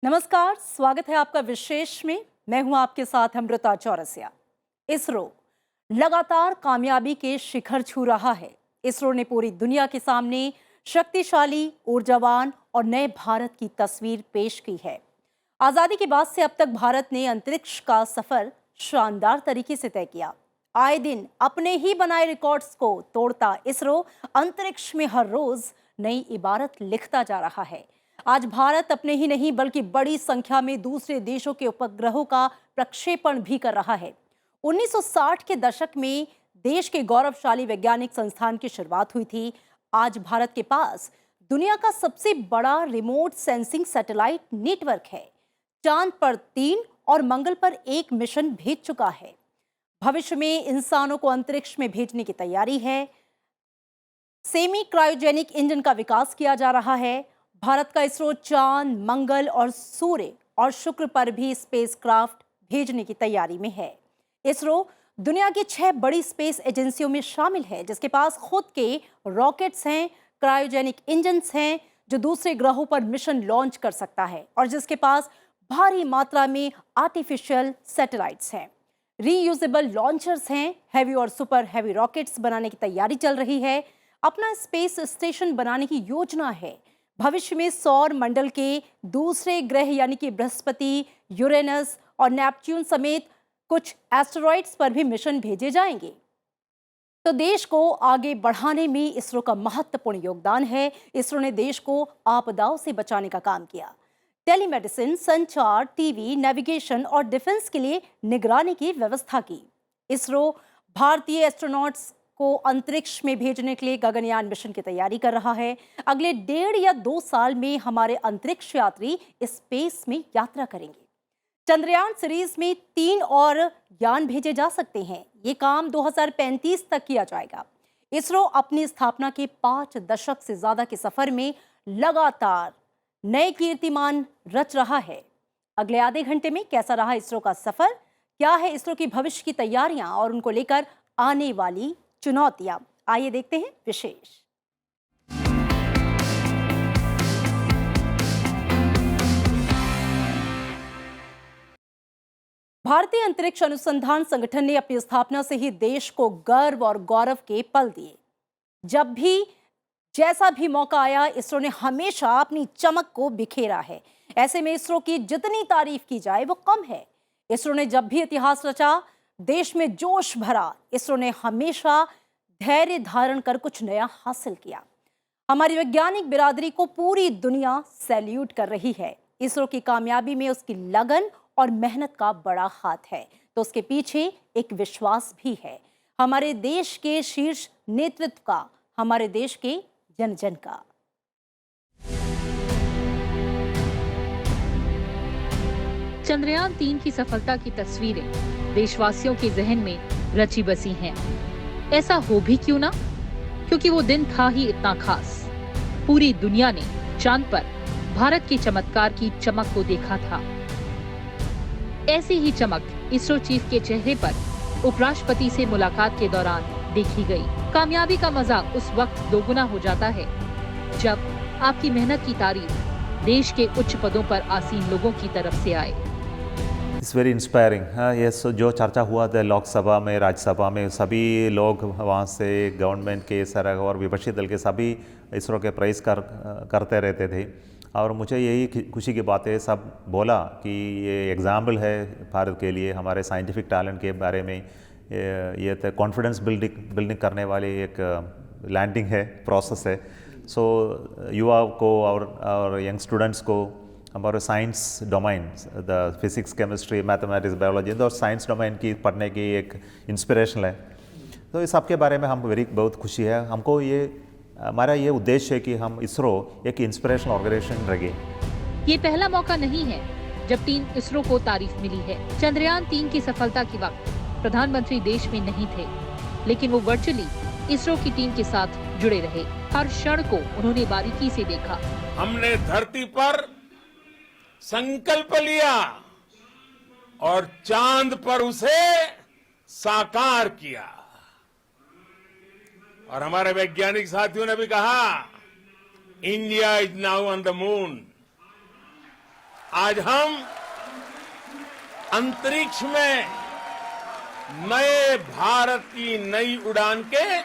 नमस्कार, स्वागत है आपका विशेष में। मैं हूं आपके साथ अमृता चौरसिया। इसरो लगातार कामयाबी के शिखर छू रहा है। इसरो ने पूरी दुनिया के सामने शक्तिशाली, ऊर्जावान और नए भारत की तस्वीर पेश की है। आजादी के बाद से अब तक भारत ने अंतरिक्ष का सफर शानदार तरीके से तय किया। आए दिन अपने ही बनाए रिकॉर्ड्स को तोड़ता इसरो अंतरिक्ष में हर रोज नई इबारत लिखता जा रहा है। आज भारत अपने ही नहीं बल्कि बड़ी संख्या में दूसरे देशों के उपग्रहों का प्रक्षेपण भी कर रहा है। 1960 के दशक में देश के गौरवशाली वैज्ञानिक संस्थान की शुरुआत हुई थी। आज भारत के पास दुनिया का सबसे बड़ा रिमोट सेंसिंग सैटेलाइट नेटवर्क है। चांद पर 3 और मंगल पर 1 मिशन भेज चुका है। भविष्य में इंसानों को अंतरिक्ष में भेजने की तैयारी है। सेमी क्रायोजेनिक इंजन का विकास किया जा रहा है। भारत का इसरो चांद, मंगल और सूर्य और शुक्र पर भी स्पेसक्राफ्ट भेजने की तैयारी में है। इसरो दुनिया की 6 बड़ी स्पेस एजेंसियों में शामिल है, जिसके पास खुद के रॉकेट्स हैं, क्रायोजेनिक इंजन्स हैं जो दूसरे ग्रहों पर मिशन लॉन्च कर सकता है, और जिसके पास भारी मात्रा में आर्टिफिशियल सैटेलाइट्स हैं, रीयूजेबल लॉन्चर्स हैं। हैवी और सुपर हैवी रॉकेट्स बनाने की तैयारी चल रही है। अपना स्पेस स्टेशन बनाने की योजना है। भविष्य में सौर मंडल के दूसरे ग्रह यानी कि बृहस्पति, यूरेनस और नेपच्यून समेत कुछ एस्टेरॉइड्स पर भी मिशन भेजे जाएंगे। तो देश को आगे बढ़ाने में इसरो का महत्वपूर्ण योगदान है। इसरो ने देश को आपदाओं से बचाने का काम किया। टेलीमेडिसिन, संचार, टीवी, नेविगेशन और डिफेंस के लिए निगरानी की व्यवस्था की। इसरो भारतीय एस्ट्रोनॉट्स को अंतरिक्ष में भेजने के लिए गगनयान मिशन की तैयारी कर रहा है। अगले 1.5 या 2 साल में हमारे अंतरिक्ष यात्री स्पेस में यात्रा करेंगे। चंद्रयान सीरीज में 3 और यान भेजे जा सकते हैं। ये काम 2035 तक किया जाएगा। इसरो अपनी स्थापना के 5 दशक से ज्यादा के सफर में लगातार नए कीर्तिमान रच रहा है। अगले आधे घंटे में कैसा रहा इसरो का सफर, क्या है इसरो की भविष्य की तैयारियां और उनको लेकर आने वाली चुनौतियां, आइए देखते हैं विशेष। भारतीय अंतरिक्ष अनुसंधान संगठन ने अपनी स्थापना से ही देश को गर्व और गौरव के पल दिए। जब भी जैसा भी मौका आया, इसरो ने हमेशा अपनी चमक को बिखेरा है। ऐसे में इसरो की जितनी तारीफ की जाए वो कम है। इसरो ने जब भी इतिहास रचा, देश में जोश भरा। इसरो ने हमेशा धैर्य धारण कर कुछ नया हासिल किया। हमारी वैज्ञानिक बिरादरी को पूरी दुनिया सैल्यूट कर रही है। इसरो की कामयाबी में उसकी लगन और मेहनत का बड़ा हाथ है, तो उसके पीछे एक विश्वास भी है, हमारे देश के शीर्ष नेतृत्व का, हमारे देश के जन जन का। चंद्रयान 3 की सफलता की तस्वीरें देशवासियों के जहन में रची बसी हैं। ऐसा हो भी क्यों ना, क्योंकि वो दिन था ही इतना खास। पूरी दुनिया ने चांद पर भारत के चमत्कार की चमक को देखा था। ऐसी ही चमक इसरो चीफ के चेहरे पर उपराष्ट्रपति से मुलाकात के दौरान देखी गई। कामयाबी का मजा उस वक्त दोगुना हो जाता है जब आपकी मेहनत की तारीफ देश के उच्च पदों पर आसीन लोगों की तरफ से आए। It's very inspiring. ये जो चर्चा हुआ था लोकसभा में, राज्यसभा में, सभी लोग वहाँ से गवर्नमेंट के सर और विपक्षी दल के सभी इसरो के प्राइस करते रहते थे, और मुझे यही खुशी की बात है, सब बोला कि ये एग्जाम्पल है भारत के लिए, हमारे साइंटिफिक टैलेंट के बारे में। ये तो कॉन्फिडेंस बिल्डिंग करने वाली एक लैंडिंग है, प्रोसेस है। सो युवा को और यंग स्टूडेंट्स को हमारे science domain, the physics, chemistry, mathematics, biology और साइंस डोमेन की पढ़ने की एक इंस्पिरेशन है। तो इस सबके बारे में हम बहुत खुशी है। हमको हमारा ये उद्देश्य है कि हम इसरो एक इंस्पिरेशनल ऑर्गेनाइजेशन रहे। ये पहला मौका नहीं है जब टीम इसरो को तारीफ मिली है। चंद्रयान 3 की सफलता के वक्त प्रधानमंत्री देश में नहीं थे, लेकिन वो वर्चुअली इसरो की टीम के साथ जुड़े रहे। हर क्षण को उन्होंने बारीकी से देखा। हमने धरती पर संकल्प लिया और चांद पर उसे साकार किया। और हमारे वैज्ञानिक साथियों ने भी कहा, India is now on the moon. आज हम अंतरिक्ष में नए भारत की नई उड़ान के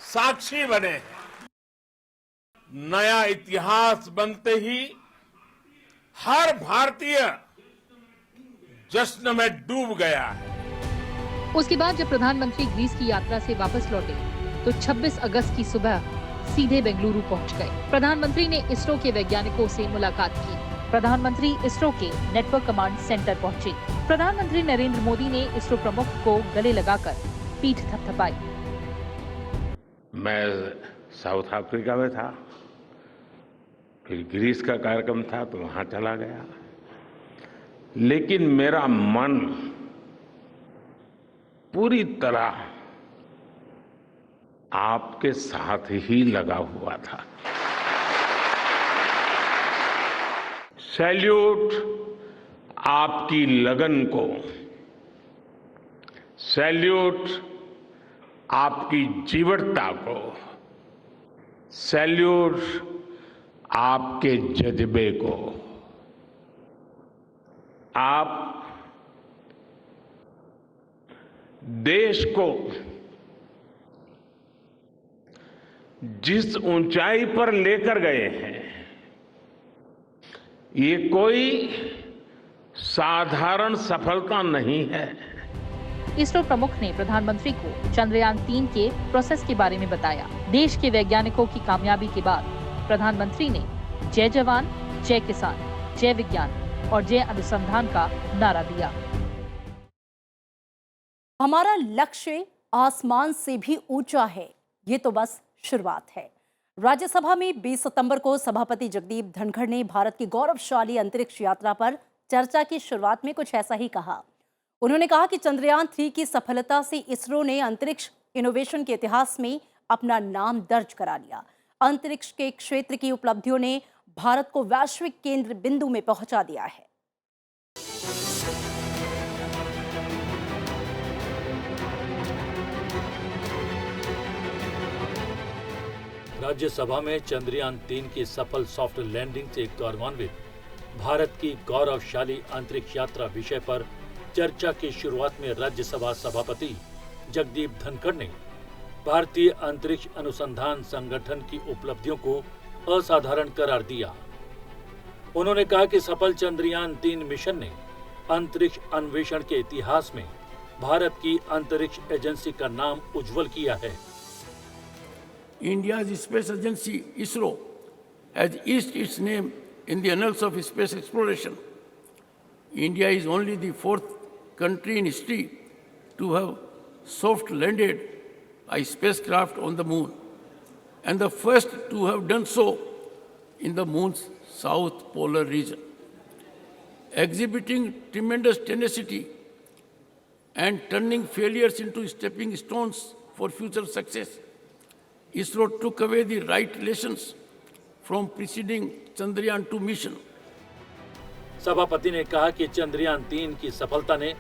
साक्षी बने हैं। नया इतिहास बनते ही हर भारतीय जश्न में डूब गया है। उसके बाद जब प्रधानमंत्री ग्रीस की यात्रा से वापस लौटे तो 26 अगस्त की सुबह सीधे बेंगलुरु पहुंच गए। प्रधानमंत्री ने इसरो के वैज्ञानिकों से मुलाकात की। प्रधानमंत्री इसरो के नेटवर्क कमांड सेंटर पहुंचे। प्रधानमंत्री नरेंद्र मोदी ने इसरो प्रमुख को गले लगाकर पीठ थपथपाई। मैं साउथ अफ्रीका में था, फिर ग्रीस का कार्यक्रम था तो वहां चला गया, लेकिन मेरा मन पूरी तरह आपके साथ ही लगा हुआ था। सैल्यूट आपकी लगन को, सैल्यूट आपकी जीवटता को, सैल्यूट आपके जज्बे को। आप देश को जिस ऊंचाई पर लेकर गए हैं, ये कोई साधारण सफलता नहीं है। इसरो प्रमुख ने प्रधानमंत्री को चंद्रयान 3 के प्रोसेस के बारे में बताया। देश के वैज्ञानिकों की कामयाबी के बाद प्रधानमंत्री ने जय जवान, जय किसान, जय विज्ञान और जय अनुसंधान का नारा दिया। हमारा लक्ष्य आसमान से भी ऊंचा है, ये तो बस शुरुआत है। राज्यसभा में 20 सितंबर को सभापति जगदीप धनखड़ ने भारत की गौरवशाली अंतरिक्ष यात्रा पर चर्चा की शुरुआत में कुछ ऐसा ही कहा। उन्होंने कहा कि चंद्रयान 3 की सफलता से इसरो ने अंतरिक्ष इनोवेशन के इतिहास में अपना नाम दर्ज करा लिया। अंतरिक्ष के क्षेत्र की उपलब्धियों ने भारत को वैश्विक केंद्र बिंदु में पहुंचा दिया है। राज्यसभा में चंद्रयान 3 की सफल सॉफ्ट लैंडिंग से गौरवान्वित भारत की गौरवशाली अंतरिक्ष यात्रा विषय पर चर्चा की शुरुआत में राज्यसभा सभापति जगदीप धनखड़ ने भारतीय अंतरिक्ष अनुसंधान संगठन की उपलब्धियों को असाधारण करार दिया। उन्होंने कहा कि सफल चंद्रयान 3 मिशन ने अंतरिक्ष अन्वेषण के इतिहास में भारत की अंतरिक्ष एजेंसी का नाम उज्जवल किया है। India's space agency, ISRO, has earned its name in the annals of space exploration. India is only the 4th country in history to have soft landed a spacecraft on the moon, and the first to have done so in the moon's south polar region. Exhibiting tremendous tenacity and turning failures into stepping stones for future success, ISRO took away the right lessons from preceding Chandrayaan 2 mission. सभापति ने कहा कि चंद्रयान 3 की सफलता ने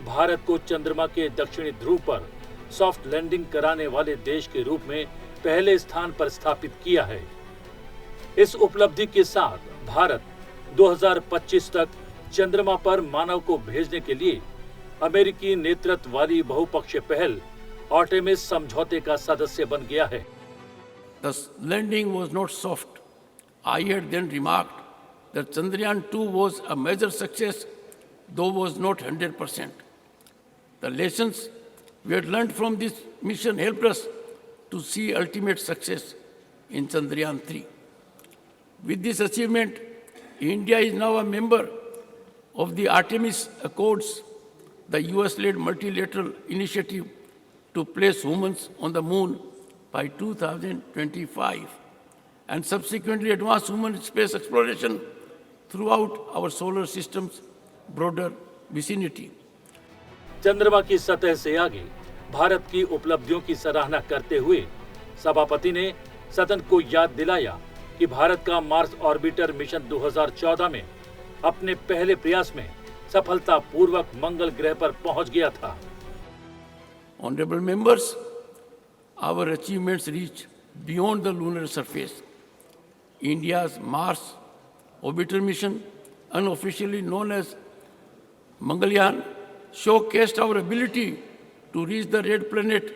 भारत को चंद्रमा के दक्षिणी ध्रुव पर सॉफ्ट लैंडिंग कराने वाले देश के रूप में पहले स्थान पर स्थापित किया है। इस उपलब्धि के साथ भारत 2025 तक चंद्रमा पर मानव को भेजने के लिए अमेरिकी नेतृत्व वाली बहुपक्षीय पहल आर्टेमिस समझौते का सदस्य बन गया है। The landing was not soft. I had then remarked that Chandrayaan 2 was a major success, though was not 100%. The lessons we had learned from this mission helped us to see ultimate success in Chandrayaan 3. With this achievement, India is now a member of the Artemis Accords, the US-led multilateral initiative to place humans on the moon by 2025 and subsequently advance human space exploration throughout our solar system's broader vicinity. चंद्रमा की सतह से आगे भारत की उपलब्धियों की सराहना करते हुए सभापति ने सदन को याद दिलाया कि भारत का मार्स ऑर्बिटर मिशन 2014 में अपने पहले प्रयास में सफलतापूर्वक मंगल ग्रह पर पहुंच गया था। Honorable members, our achievements reach beyond the lunar surface. India's Mars orbiter mission unofficially known as Mangalyaan, showcased our ability to reach the red planet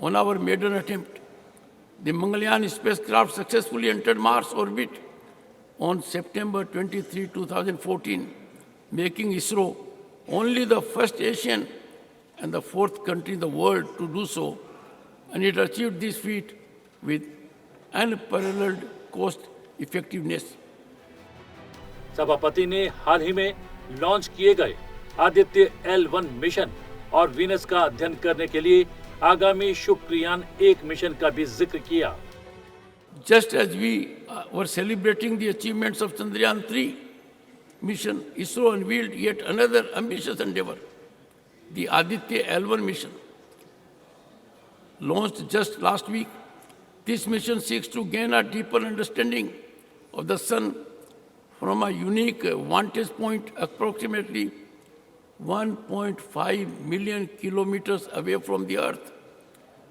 on our maiden attempt. The Mangalyaan spacecraft successfully entered Mars orbit on September 23, 2014, making ISRO only the first Asian and the fourth country in the world to do so, and it achieved this feat with unparalleled cost effectiveness. सभापति ने हाल ही में launch किए गए Aditya L1 mission और Venus का अध्ययन करने के लिए आगामी शुक्रयान 1 मिशन का भी जिक्र किया। Just as we were celebrating the achievements of Chandrayaan 3 mission, ISRO unveiled yet another ambitious endeavor, the Aditya L1 mission. Launched just last week, this mission seeks to gain a deeper understanding of the Sun from a unique vantage point approximately 1.5 million kilometers away from the Earth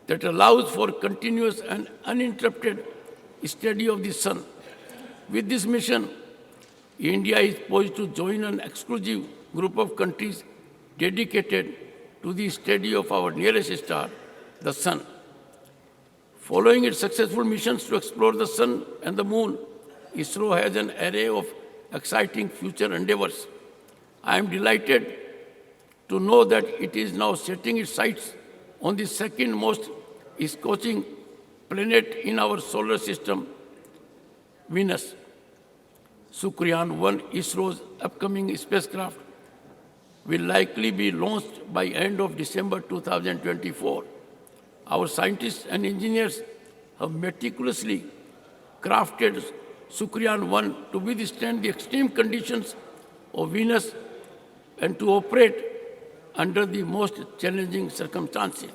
that allows for continuous and uninterrupted study of the Sun. With this mission, India is poised to join an exclusive group of countries dedicated to the study of our nearest star, the Sun. Following its successful missions to explore the Sun and the Moon, ISRO has an array of exciting future endeavors. I am delighted to know that it is now setting its sights on the second most scorching planet in our solar system, Venus. Sukriyaan 1, ISRO's upcoming spacecraft, will likely be launched by end of December 2024. Our scientists and engineers have meticulously crafted Sukriyaan 1 to withstand the extreme conditions of Venus and to operate under the most challenging circumstances.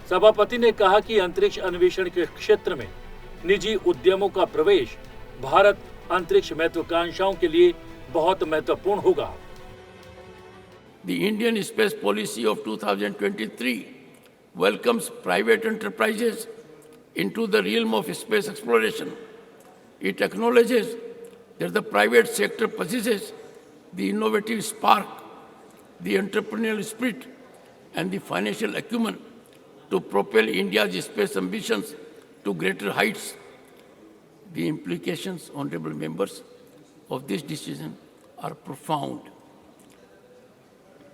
सभापति ने कहा कि अंतरिक्ष अन्वेषण के क्षेत्र में निजी उद्यमों का प्रवेश भारत अंतरिक्ष महत्वाकांक्षाओं के लिए बहुत महत्वपूर्ण होगा। The Indian space policy of 2023 welcomes private enterprises into the realm of space exploration. It acknowledges that the private sector possesses the innovative spark, the entrepreneurial spirit, and the financial acumen to propel India's space ambitions to greater heights. The implications, honorable members, of this decision are profound.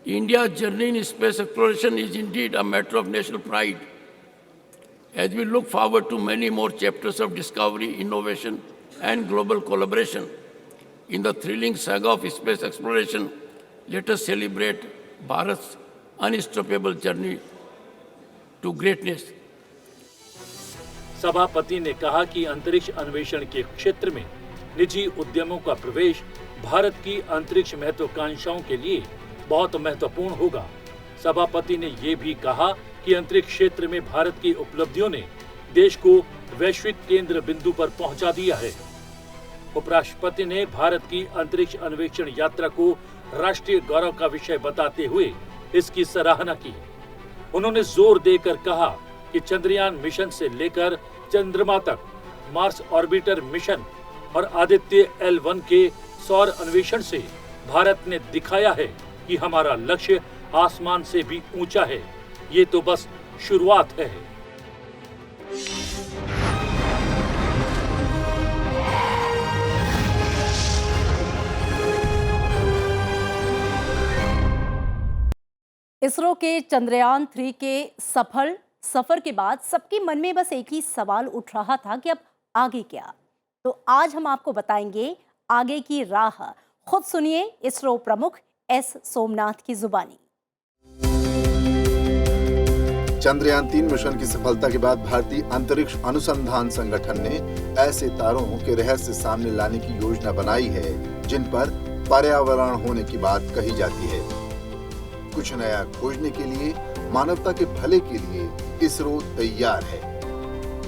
India's journey in space exploration is indeed a matter of national pride. As we look forward to many more chapters of discovery, innovation, and global collaboration in the thrilling saga of space exploration, let us celebrate Bharat's unstoppable journey to greatness. सभापति ने कहा कि अंतरिक्ष अन्वेषण के क्षेत्र में निजी उद्यमों का प्रवेश भारत की अंतरिक्ष महत्वाकांक्षाओं के लिए बहुत महत्वपूर्ण होगा। सभापति ने ये भी कहा कि अंतरिक्ष क्षेत्र में भारत की उपलब्धियों ने देश को वैश्विक केंद्र बिंदु पर पहुंचा दिया है। उपराष्ट्रपति ने भारत की अंतरिक्ष अन्वेषण यात्रा को राष्ट्रीय गौरव का विषय बताते हुए इसकी सराहना की। उन्होंने जोर देकर कहा कि चंद्रयान मिशन से लेकर चंद्रमा तक, मार्स ऑर्बिटर मिशन और आदित्य L1 के सौर अन्वेषण से भारत ने दिखाया है कि हमारा लक्ष्य आसमान से भी ऊंचा है। ये तो बस शुरुआत है। इसरो के चंद्रयान 3 के सफल सफर के बाद सबके मन में बस एक ही सवाल उठ रहा था कि अब आगे क्या। तो आज हम आपको बताएंगे आगे की राह। खुद सुनिए इसरो प्रमुख एस सोमनाथ की जुबानी। चंद्रयान 3 मिशन की सफलता के बाद भारतीय अंतरिक्ष अनुसंधान संगठन ने ऐसे तारों के रहस्य सामने लाने की योजना बनाई है जिन पर पर्यावरण होने की बात कही जाती है। कुछ नया खोजने के लिए, मानवता के भले के लिए इसरो तैयार है।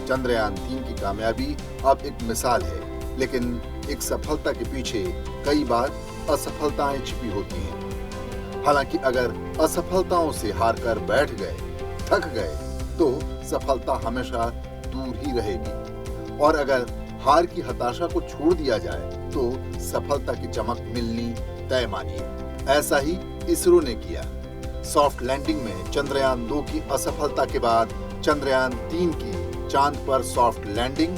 चंद्रयान 3 की कामयाबी अब एक मिसाल है, लेकिन एक सफलता के पीछे कई बार असफलताएं छिपी होती हैं। हालांकि अगर असफलताओं से हार कर बैठ गए, थक गए, तो सफलता हमेशा दूर ही रहेगी। और अगर हार की हताशा को छोड़ दिया जाए तो सफलता की चमक मिलनी तय मानिए। ऐसा ही इसरो ने किया। सॉफ्ट लैंडिंग में चंद्रयान 2 की असफलता के बाद चंद्रयान 3 की चांद पर सॉफ्ट लैंडिंग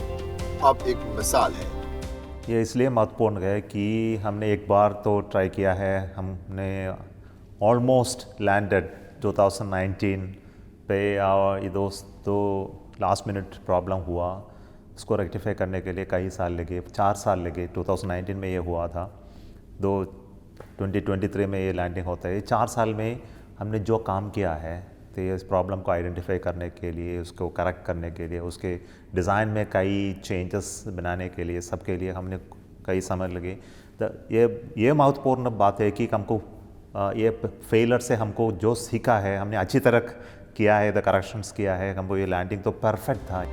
अब एक मिसाल है। ये इसलिए महत्वपूर्ण है कि हमने एक बार तो ट्राई किया है, हमने ऑलमोस्ट लैंडेड 2019 पे, और ये दो लास्ट मिनट प्रॉब्लम हुआ, उसको रेक्टिफाई करने के लिए कई साल लगे, 4 साल लगे। 2019 में ये हुआ था, 2023 में ये लैंडिंग होता है। 4 साल में हमने जो काम किया है तो इस प्रॉब्लम को आइडेंटिफाई करने के लिए, उसको करेक्ट करने के लिए, उसके डिज़ाइन में कई चेंजेस बनाने के लिए, सबके लिए हमने कई समय लगे। तो ये महत्वपूर्ण बात है कि हमको ये फेलर से हमको जो सीखा है, हमने अच्छी तरह किया है, द करेक्शंस किया है, हमको ये लैंडिंग तो परफेक्ट था।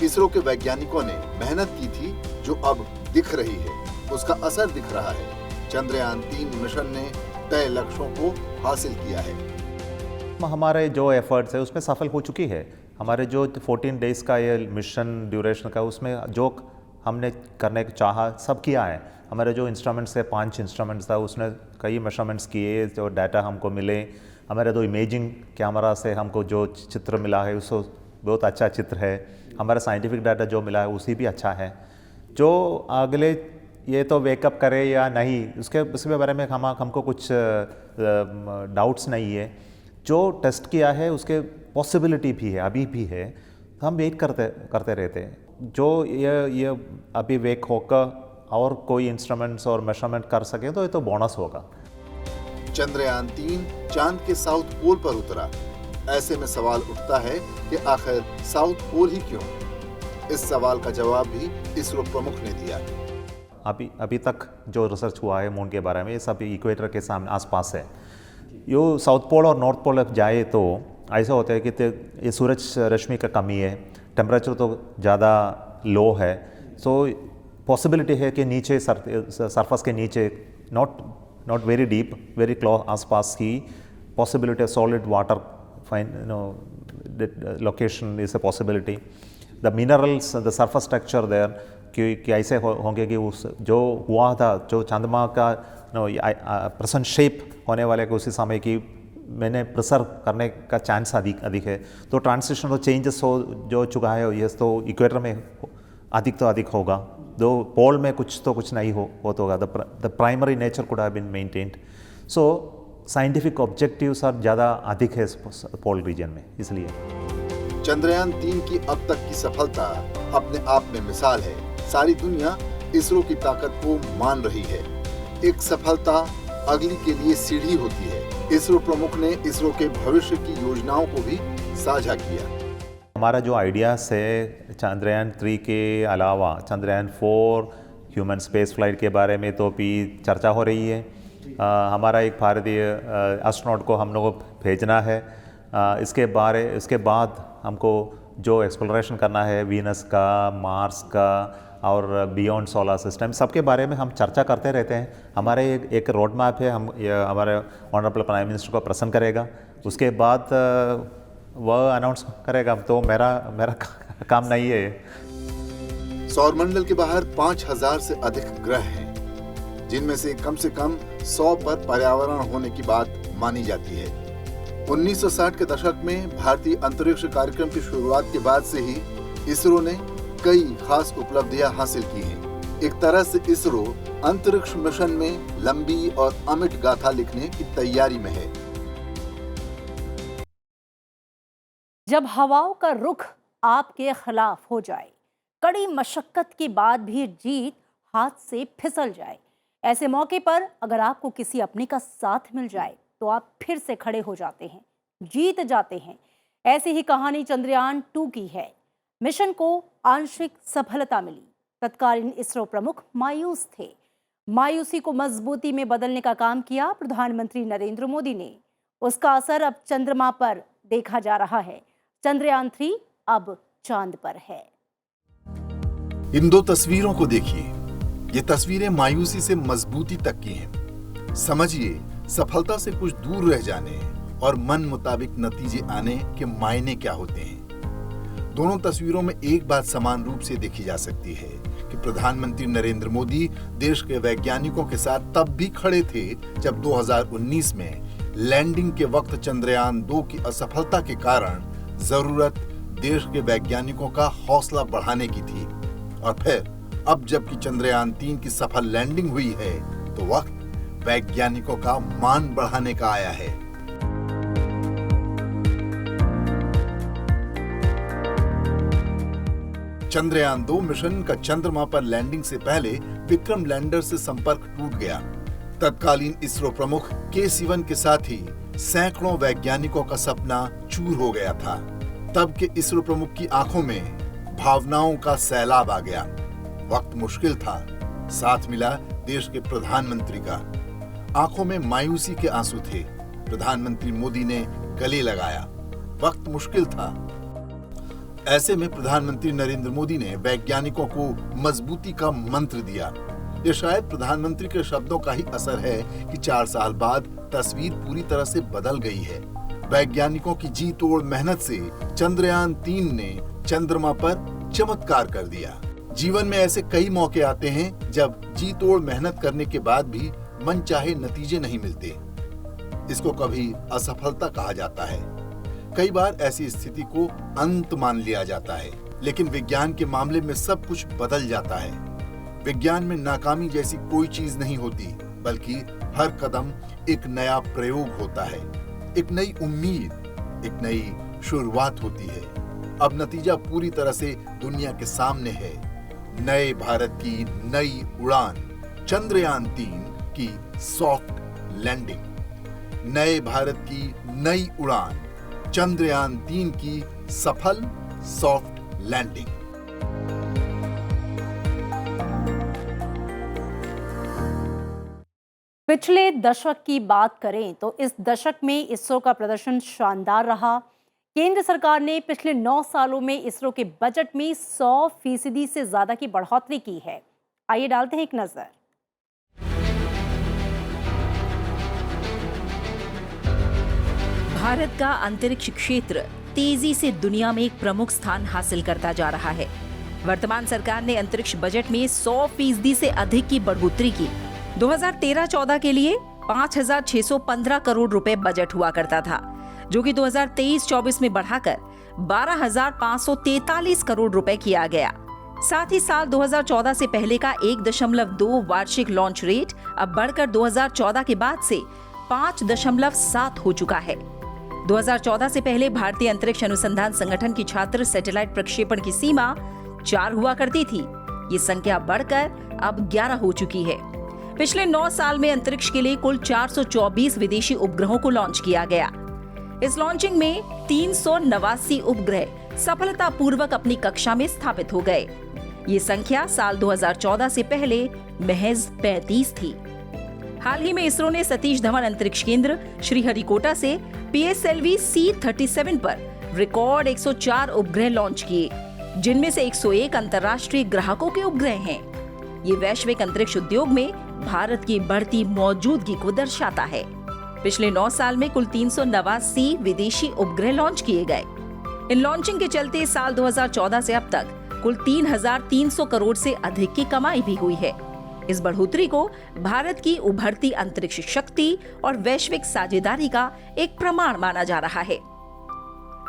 इसरो के वैज्ञानिकों ने मेहनत की थी जो अब दिख रही है, उसका असर दिख रहा है। चंद्रयान 3 मिशन ने तय लक्ष्यों को हासिल किया है। हमारे जो एफर्ट्स है उसमें सफल हो चुकी है। हमारे जो 14 डेज़ का ये मिशन ड्यूरेशन का, उसमें जो हमने करने को चाहा सब किया है। हमारे जो इंस्ट्रूमेंट्स है, 5 इंस्ट्रूमेंट्स था, उसने कई मेजरमेंट्स किए, जो डाटा हमको मिले। हमारे जो इमेजिंग कैमरा से हमको जो चित्र मिला है उसको बहुत अच्छा चित्र है। हमारा साइंटिफिक डाटा जो मिला है उसी भी अच्छा है। जो अगले ये तो वेकअप करे या नहीं, उसके बारे में हमको कुछ डाउट्स नहीं है। जो टेस्ट किया है उसके पॉसिबिलिटी भी है, अभी भी है, तो हम वेट करते रहते हैं। जो ये अभी वेक होकर और कोई इंस्ट्रूमेंट्स और मेजरमेंट कर सके तो ये तो बोनस होगा। चंद्रयान 3 चांद के साउथ पोल पर उतरा। ऐसे में सवाल उठता है कि आखिर साउथ पोल ही क्यों? इस सवाल का जवाब भी इसरो प्रमुख ने दिया। अभी तक जो रिसर्च हुआ है मून के बारे में, ये सब इक्वेटर के सामने आसपास है। यो साउथ पोल और नॉर्थ पोल जाए तो ऐसा होता है कि ये सूरज रश्मि का कमी है, टेम्परेचर तो ज़्यादा लो है, सो पॉसिबिलिटी है कि नीचे सरफेस के नीचे not very deep, very close आसपास की possibility solid water location is a possibility. The minerals, the surface structure there कि ऐसे होंगे कि उस जो हुआ था, जो चंद्रमा का प्रेजेंट शेप होने वाले को उसी समय की मैंने प्रिजर्व करने का चांस अधिक है। तो ट्रांजिशन और चेंजेस हो जो चुका है ये तो इक्वेटर में अधिक होगा। दो पोल में कुछ नहीं होगा। The primary nature could have been maintained. So scientific objectives और ज़्यादा अधिक है पोल रीजन में, इसलिए। चंद्रयान 3 की अब तक की सफलता अपने आप में मिसाल है। सारी दुनिया इसरो की ताकत को मान रही है। एक सफलता अगली के लिए सीढ़ी होती है। इसरो प्रमुख ने इसरो के भविष्य की योजनाओं को भी साझा किया। हमारा जो आइडियाज है चंद्रयान 3 के अलावा चंद्रयान 4 ह्यूमन स्पेस फ्लाइट के बारे में तो भी चर्चा हो रही है। हमारा एक भारतीय एस्ट्रोनॉट को हम लोग को भेजना है। इसके बाद हमको जो एक्सप्लोरेशन करना है वीनस का, मार्स का और बियॉन्ड सोलर सिस्टम, सबके बारे में हम चर्चा करते रहते हैं। हमारे एक रोड मैप है, हमारे ऑनरेबल प्राइम मिनिस्टर को प्रसन्न करेगा, उसके बाद वह अनाउंस करेगा। तो मेरा काम नहीं है। सौरमंडल के बाहर 5000 से अधिक ग्रह हैं, जिनमें से कम 100 पर पर्यावरण होने की बात मानी जाती है। 1960 के दशक में भारतीय अंतरिक्ष कार्यक्रम की शुरुआत के बाद से ही इसरो ने कई खास उपलब्धियां हासिल की हैं। एक तरह से इसरो अंतरिक्ष मिशन में लंबी और अमिट गाथा लिखने की तैयारी में है। जब हवाओं का रुख आपके खिलाफ हो जाए, कड़ी मशक्कत के बाद भी जीत हाथ से फिसल जाए, ऐसे मौके पर अगर आपको किसी अपने का साथ मिल जाए तो आप फिर से खड़े हो जाते हैं, जीत जाते हैं। ऐसी ही कहानी चंद्रयान 2 की है। मिशन को आंशिक सफलता मिली। तत्कालीन इसरो प्रमुख मायूस थे। मायूसी को मजबूती में बदलने का काम किया प्रधानमंत्री नरेंद्र मोदी ने। उसका असर अब चंद्रमा पर देखा जा रहा है। चंद्रयान 3 अब चांद पर है। इन दो तस्वीरों को देखिए। ये तस्वीरें मायूसी से मजबूती तक की हैं। समझिए, सफलता से कुछ दूर रह जाने और मन मुताबिक नतीजे आने के मायने क्या होते हैं। दोनों तस्वीरों में एक बात समान रूप से देखी जा सकती है कि प्रधानमंत्री नरेंद्र मोदी देश के वैज्ञानिकों के साथ तब भी खड़े थे जब 2019 में लैंडिंग के वक्त चंद्रयान 2 की असफलता के कारण जरूरत देश के वैज्ञानिकों का हौसला बढ़ाने की थी। और फिर अब जबकि चंद्रयान 3 की सफल लैंडिंग हुई है तो वक्त वैज्ञानिकों का मान बढ़ाने का आया है। चंद्रयान 2 मिशन का चंद्रमा पर लैंडिंग से पहले विक्रम लैंडर से संपर्क टूट गया। तत्कालीन इसरो प्रमुख के सिवन के साथ ही सैकड़ों वैज्ञानिकों का सपना चूर हो गया था। तब के इसरो प्रमुख की आंखों में भावनाओं का सैलाब आ गया। वक्त मुश्किल था, साथ मिला देश के प्रधानमंत्री का। आंखों में मायूसी के आंसू थे। प्रधानमंत्री मोदी ने गले लगाया। वक्त मुश्किल था। ऐसे में प्रधानमंत्री नरेंद्र मोदी ने वैज्ञानिकों को मजबूती का मंत्र दिया। ये शायद प्रधानमंत्री के शब्दों का ही असर है कि 4 साल बाद तस्वीर पूरी तरह से बदल गई है। वैज्ञानिकों की जी तोड़ मेहनत से चंद्रयान 3 ने चंद्रमा पर चमत्कार कर दिया। जीवन में ऐसे कई मौके आते हैं जब जी तोड़ मेहनत करने के बाद भी मनचाहे नतीजे नहीं मिलते। इसको कभी असफलता कहा जाता है। कई बार ऐसी स्थिति को अंत मान लिया जाता है, लेकिन विज्ञान के मामले में सब कुछ बदल जाता है। विज्ञान में नाकामी जैसी कोई चीज नहीं होती, बल्कि हर कदम एक नया प्रयोग होता है, एक नई उम्मीद, एक नई शुरुआत होती है। अब नतीजा पूरी तरह से दुनिया के सामने है। नए भारत की नई उड़ान, चंद्रयान 3 की सॉफ्ट लैंडिंग। नए भारत की नई उड़ान, चंद्रयान 3 की सफल सॉफ्ट लैंडिंग। पिछले दशक की बात करें तो इस दशक में इसरो का प्रदर्शन शानदार रहा। केंद्र सरकार ने पिछले 9 सालों में इसरो के बजट में 100% से ज्यादा की बढ़ोतरी की है। आइए डालते हैं एक नजर। भारत का अंतरिक्ष क्षेत्र तेजी से दुनिया में एक प्रमुख स्थान हासिल करता जा रहा है। वर्तमान सरकार ने अंतरिक्ष बजट में 100% से अधिक की बढ़ोतरी की। 2013-14 के लिए 5,615 करोड़ रुपए बजट हुआ करता था, जो कि 2023-24 में बढ़ाकर 12,543 करोड़ रुपए किया गया। साथ ही साल 2014 से पहले का 1.2 वार्षिक लॉन्च रेट अब बढ़कर 2014 के बाद से 5.7 हो चुका है। 2014 से पहले भारतीय अंतरिक्ष अनुसंधान संगठन की छात्र सैटेलाइट प्रक्षेपण की सीमा 4 हुआ करती थी। ये संख्या बढ़कर अब 11 हो चुकी है। पिछले 9 साल में अंतरिक्ष के लिए कुल 424 विदेशी उपग्रहों को लॉन्च किया गया। इस लॉन्चिंग में 389 उपग्रह सफलतापूर्वक अपनी कक्षा में स्थापित हो गए। ये संख्या साल 2014 से पहले महज 35 थी। हाल ही में इसरो ने सतीश धवन अंतरिक्ष केंद्र श्रीहरिकोटा से PSLV C-37 पर रिकॉर्ड 104 उपग्रह लॉन्च किए, जिनमें से 101 अंतर्राष्ट्रीय ग्राहकों के उपग्रह हैं। ये वैश्विक अंतरिक्ष उद्योग में भारत की बढ़ती मौजूदगी को दर्शाता है। पिछले 9 साल में कुल 389 विदेशी उपग्रह लॉन्च किए गए। इन लॉन्चिंग के चलते साल 2014 से अब तक कुल 3,300 करोड़ से अधिक की कमाई भी हुई है। इस बढ़ोतरी को भारत की उभरती अंतरिक्ष शक्ति और वैश्विक साझेदारी का एक प्रमाण माना जा रहा है।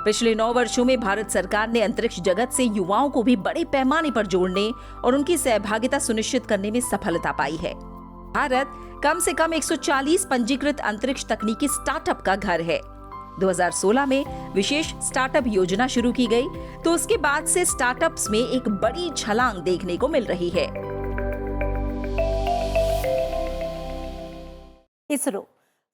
पिछले 9 वर्षों में भारत सरकार ने अंतरिक्ष जगत से युवाओं को भी बड़े पैमाने पर जोड़ने और उनकी सहभागिता सुनिश्चित करने में सफलता पाई है। भारत कम से कम 140 पंजीकृत अंतरिक्ष तकनीकी स्टार्टअप का घर है। 2016 में विशेष स्टार्टअप योजना शुरू की गई, तो उसके बाद से स्टार्टअप्स में एक बड़ी छलांग देखने को मिल रही है। इसरो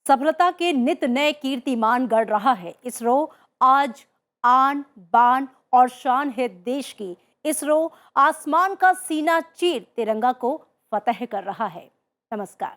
सफलता के नित नए कीर्तिमान गढ़ रहा है। इसरो आज आन बान और शान है देश की। इसरो आसमान का सीना चीर तिरंगा को फतह कर रहा है। नमस्कार।